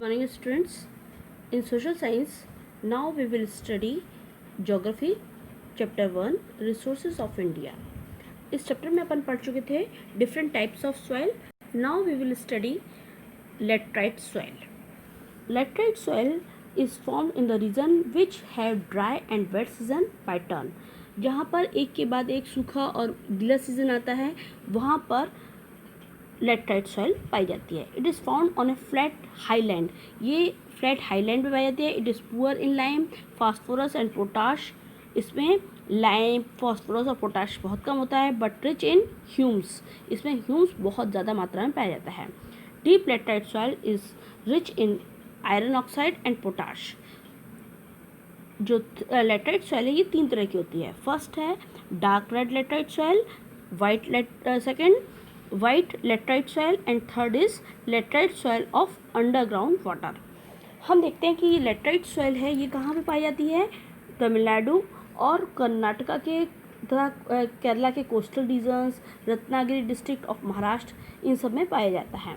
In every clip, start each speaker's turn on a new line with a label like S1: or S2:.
S1: Morning students. In social science, now we will study geography chapter 1 resources of India. इस chapter में अपन पढ़ चुके थे different types of soil. Now we will study laterite soil. Laterite soil is formed in the region which have dry and wet season by turn. जहाँ पर एक के बाद एक सूखा और गीला सीजन आता है वहाँ पर लेटराइट सॉइल पाई जाती है. It is found on A flat highland. ये फ्लैट हाईलैंड पे पाई जाती है. It is poor in lime, phosphorus and potash. इसमें लाइम, फास्फोरस और पोटाश बहुत कम होता है. But rich in Hume's. इसमें ह्यूम्स बहुत ज़्यादा मात्रा में पाया जाता है. Deep laterite soil is rich in iron oxide and potash. जो लेटराइट सॉइल है ये 3 तरह की होती है. फर्स्ट है dark red laterite soil, second white laterite soil and third is laterite soil of underground water. हम देखते हैं कि ये लेटराइट सॉइल है ये कहाँ पे पाई जाती है. तमिलनाडु और कर्नाटका के तथा केरला के coastal regions, Ratnagiri district of Maharashtra, इन सब में पाया जाता है.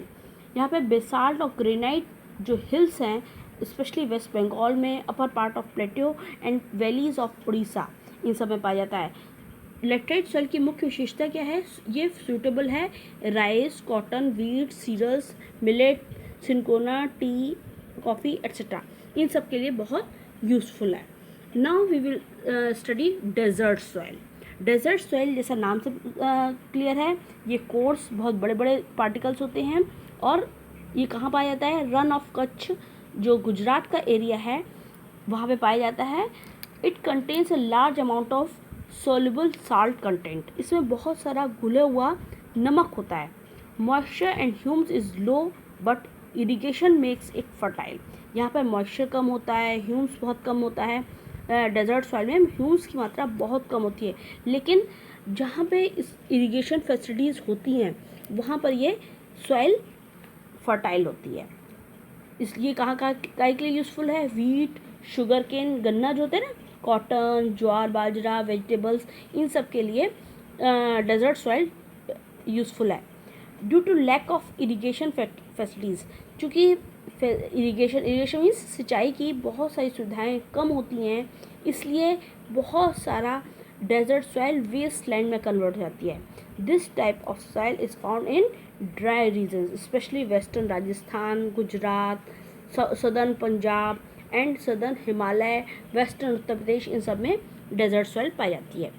S1: यहाँ पे बेसाल्ट और ग्रेनाइट जो हिल्स हैं स्पेशली वेस्ट बंगाल में, upper part of plateau and valleys of Orissa, इन सब में पाया जाता है. लेटराइट सॉइल की मुख्य विशेषता क्या है. ये सूटेबल है rice, cotton, wheat, cereals, millet, cinchona, tea, coffee etcetera, इन सब के लिए बहुत यूज़फुल है. Now we will study desert soil. Desert soil जैसा नाम से क्लियर है, ये कोर्स बहुत बड़े बड़े पार्टिकल्स होते हैं. और ये कहाँ पाया जाता है. रन ऑफ कच्छ जो गुजरात का एरिया है वहाँ पे पाया जाता है. It contains a large amount of soluble salt content. इसमें बहुत सारा घुला हुआ नमक होता है. Moisture and Hume's is low but irrigation makes it fertile. यहाँ पर मॉइस्चर कम होता है, ह्यूम्स बहुत कम होता है. डेजर्ट सॉइल में ह्यूम्स की मात्रा बहुत कम होती है, लेकिन जहाँ पे इस इरिगेशन फैसिलिटीज़ होती हैं वहाँ पर ये सॉइल फर्टाइल होती है. इसलिए कहाँ के लिए यूज़फुल है. वीट, शुगर केन, गन्ना जो होते हैं ना, कॉटन, ज्वार, बाजरा, वेजिटेबल्स, इन सब के लिए डेजर्ट सॉइल यूज़फुल है. Due to lack of irrigation facilities, चूँकि इरिगेशन मीन्स सिंचाई की बहुत सारी सुविधाएं कम होती हैं, इसलिए बहुत सारा डेजर्ट सॉइल वेस्ट लैंड में कन्वर्ट हो जाती है. This type of soil is found in dry regions specially western Rajasthan, Gujarat, southern Punjab and southern Himalaya, western Uttar Pradesh, इन सब में डेजर्ट सॉइल पाई जाती है.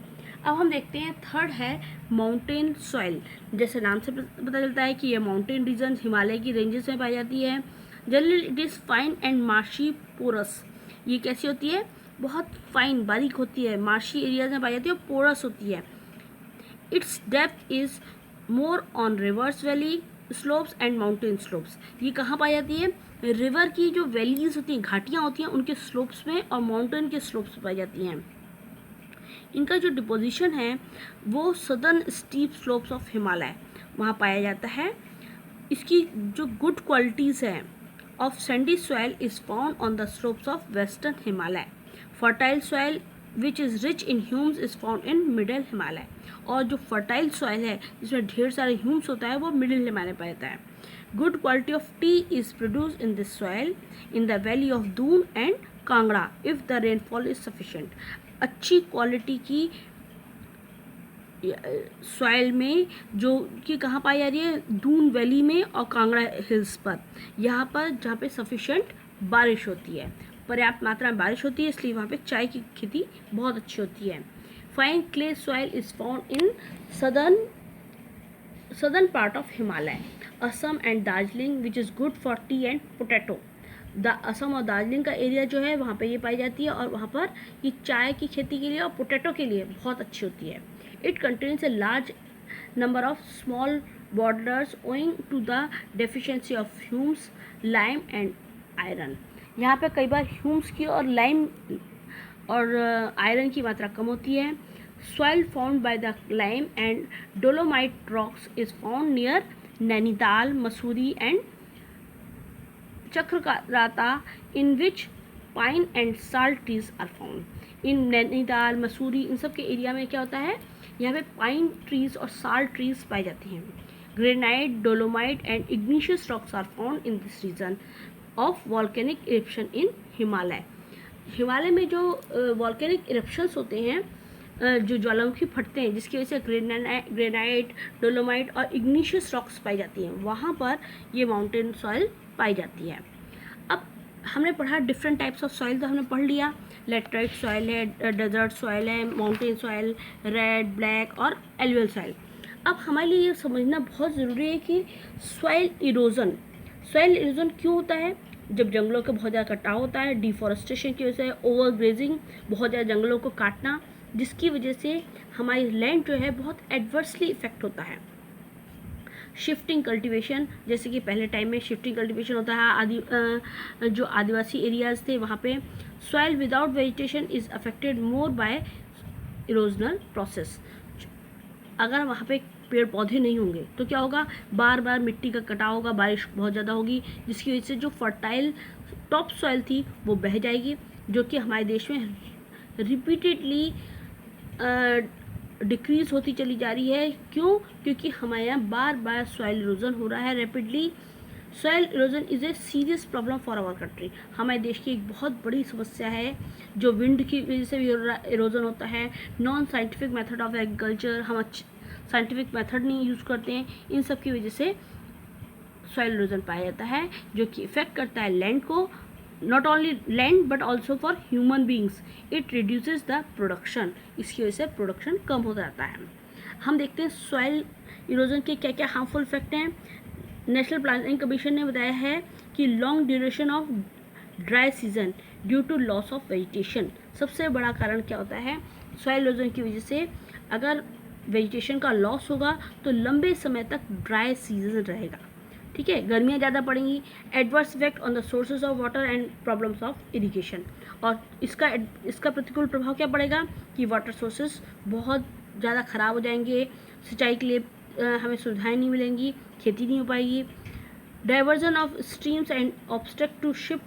S1: अब हम देखते हैं थर्ड है माउंटेन सॉइल. जैसे नाम से पता चलता है कि ये माउंटेन रीजन हिमालय की रेंजेस में पाई जाती है. Generally it is fine and marshy porous. ये कैसी होती है. बहुत फाइन बारीक होती है, मार्शी एरियाज में पाई जाती है और पोरस होती है. It's depth is more on reverse valley slopes and mountain slopes. ये कहाँ पाई जाती है. रिवर की जो वैलीज होती हैं, घाटियाँ होती हैं, उनके स्लोप्स में और माउंटेन के स्लोप्स पाई जाती हैं. इनका जो डिपोजिशन है वो southern steep slopes of Himalaya वहाँ पाया जाता है. इसकी जो गुड क्वालिटीज़ हैं of Sandy soil is found on the slopes of western Himalaya. Fertile soil which is rich in Hume's is found in middle Himalaya. और जो फर्टाइल सॉइल है जिसमें ढेर सारे ह्यूम्स होता है वो मिडिल हिमालय पाया जाता है. Good quality of T is produce in this soil in the valley of Doon and Kangra if the rainfall is sufficient. अच्छी क्वालिटी की सॉइल में जो कि कहाँ पाई जा रही है. दून वैली में और कांगड़ा हिल्स पर, यहाँ पर जहाँ पे सफिशेंट बारिश होती है, पर्याप्त मात्रा में बारिश होती है, इसलिए वहाँ पे चाय की खेती बहुत अच्छी होती है. Fine clay soil is found in southern part of Himalaya, Assam and Darjeeling which is good for T and potato. Assam और दार्जिलिंग का एरिया जो है वहाँ पे ये पाई जाती है और वहाँ पर ये चाय की खेती के लिए और पोटैटो के लिए बहुत अच्छी होती है. It contains a large number of small boulders owing to the deficiency of humus, lime and iron. यहाँ पे कई बार ह्यूम्स की और लाइम और आयरन की मात्रा कम होती है. Soil formed by the lime and dolomite rocks is found near Nainital, Mussoorie and Chakrata, in which pine and salt trees are found. In Nainital, Mussoorie, इन सब के एरिया में क्या होता है, यहाँ पे पाइन ट्रीज और साल्ट ट्रीज पाई जाती हैं. Granite, dolomite and igneous rocks are found in this region. Of volcanic eruption in Himalaya. Himalaya में जो वॉल्केनिक इरप्शंस होते हैं, जो ज्वालामुखी फटते हैं, जिसकी वजह से ग्रेनाइट, डोलोमाइट और इग्निशियस रॉक्स पाई जाती हैं, वहाँ पर ये माउंटेन सॉइल पाई जाती है। अब हमने पढ़ा डिफरेंट टाइप्स ऑफ सॉइल, तो हमने पढ़ लिया लेटराइट सॉइल है, डेजर्ट सॉइल है, माउंटेन सॉइल, रेड, ब्लैक और एलुवियल सॉइल। अब हमारे लिए ये समझना बहुत ज़रूरी है कि सॉइल इरोजन क्यों होता है। जब जंगलों का बहुत ज़्यादा कटाव होता है, डिफॉरेस्टेशन की वजह से, ओवर ग्रेजिंग, बहुत ज़्यादा जंगलों को काटना, जिसकी वजह से हमारी लैंड जो है बहुत एडवर्सली इफेक्ट होता है। शिफ्टिंग कल्टीवेशन, जैसे कि पहले टाइम में शिफ्टिंग कल्टीवेशन होता है, जो आदिवासी एरियाज़ थे वहाँ पे soil without vegetation is affected more by erosional process. अगर वहाँ पे पेड़ पौधे नहीं होंगे तो क्या होगा, बार बार मिट्टी का कटाव होगा, बारिश बहुत ज़्यादा होगी, जिसकी वजह से जो फर्टाइल टॉप सॉइल थी वो बह जाएगी, जो कि हमारे देश में रिपीटेडली डिक्रीज होती चली जा रही है। क्यों? क्योंकि हमारे यहाँ बार बार सॉइल इरोजन हो रहा है rapidly. Soil erosion is a serious problem for our country. हमारे देश की एक बहुत बड़ी समस्या है, जो विंड की वजह से भी इरोजन होता है। Non scientific method of agriculture, हम साइंटिफिक मेथड नहीं यूज़ करते हैं, इन सब की वजह से सॉइल इरोजन पाया जाता है, जो कि इफेक्ट करता है लैंड को, not only land but also for human beings. It reduces the production, इसकी वजह से प्रोडक्शन कम हो जाता है। हम देखते हैं सॉइल इरोजन के क्या क्या हार्मफुल इफेक्ट हैं। नेशनल प्लानिंग कमीशन ने बताया है कि long duration of dry season due to loss of vegetation. सबसे बड़ा कारण क्या होता है सॉइल इरोजन की वजह से, अगर वेजिटेशन का लॉस होगा तो लंबे समय तक ड्राई सीजन रहेगा, ठीक है, गर्मियाँ ज़्यादा पड़ेंगी। Adverse effect on the sources of water and problems of irrigation, और इसका प्रतिकूल प्रभाव क्या पड़ेगा कि वाटर सोर्सेज बहुत ज़्यादा ख़राब हो जाएंगे, सिंचाई के लिए हमें सुविधाएं नहीं मिलेंगी, खेती नहीं हो पाएगी। Diversion of streams and obstacle to ship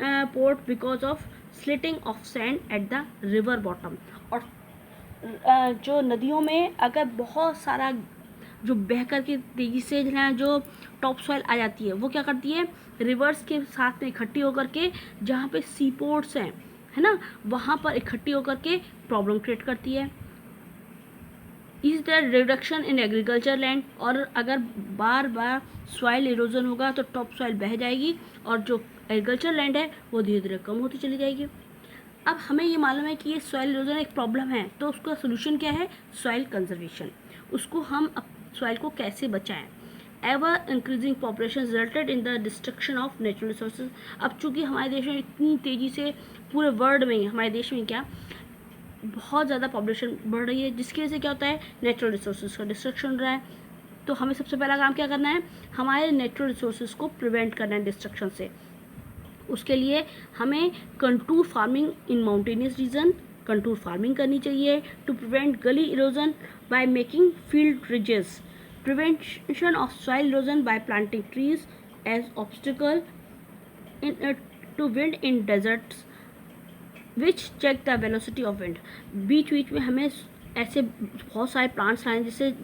S1: port because of silting of sand at the river bottom. और जो नदियों में अगर बहुत सारा जो बह कर के तेज़ी से जो टॉप सॉइल आ जाती है, वो क्या करती है, रिवर्स के साथ में इकट्ठी होकर के, जहाँ पे सी पोर्ट्स हैं, है ना, वहाँ पर इकट्ठी होकर के प्रॉब्लम क्रिएट करती है। Is the reduction in agriculture land, और अगर बार बार सॉइल इरोजन होगा तो टॉप सॉइल बह जाएगी और जो एग्रीकल्चर लैंड है वो धीरे धीरे कम होती चली जाएगी। अब हमें ये मालूम है कि ये सॉइल इरोजन एक प्रॉब्लम है, तो उसका सोल्यूशन क्या है, सॉइल कंजर्वेशन। उसको हम सॉइल को कैसे बचाएं। Ever increasing population resulted in the destruction of natural resources. अब चूँकि हमारे देश में इतनी तेज़ी से, पूरे वर्ल्ड में, हमारे देश में क्या बहुत ज़्यादा पॉपुलेशन बढ़ रही है, जिसकी वजह से क्या होता है, नेचुरल रिसोर्सेज का डिस्ट्रक्शन हो रहा है। तो हमें सबसे पहला काम क्या करना है, हमारे नेचुरल रिसोर्सेज को प्रिवेंट करना है डिस्ट्रक्शन से। उसके लिए हमें contour farming in mountainous region, contour farming करनी चाहिए to prevent gully erosion by making field ridges, prevention of soil erosion by planting trees as obstacle to wind in deserts which check the velocity of wind. बीच बीच में हमें ऐसे बहुत सारे plants लाएँ जिससे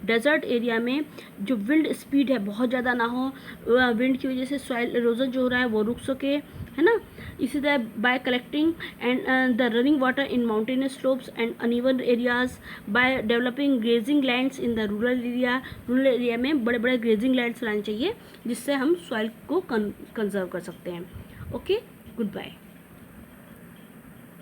S1: डेजर्ट एरिया में जो विंड स्पीड है बहुत ज़्यादा ना हो, विंड की वजह से सॉइल इरोजन जो हो रहा है वो रुक सके, है ना। इसी तरह bye collecting and the running water in mountainous slopes and uneven areas, by developing grazing lands in the rural area में बड़े बड़े ग्रेजिंग लैंड्स लाने चाहिए, जिससे हम सॉइल को कंजर्व कर सकते हैं। Okay, good bye.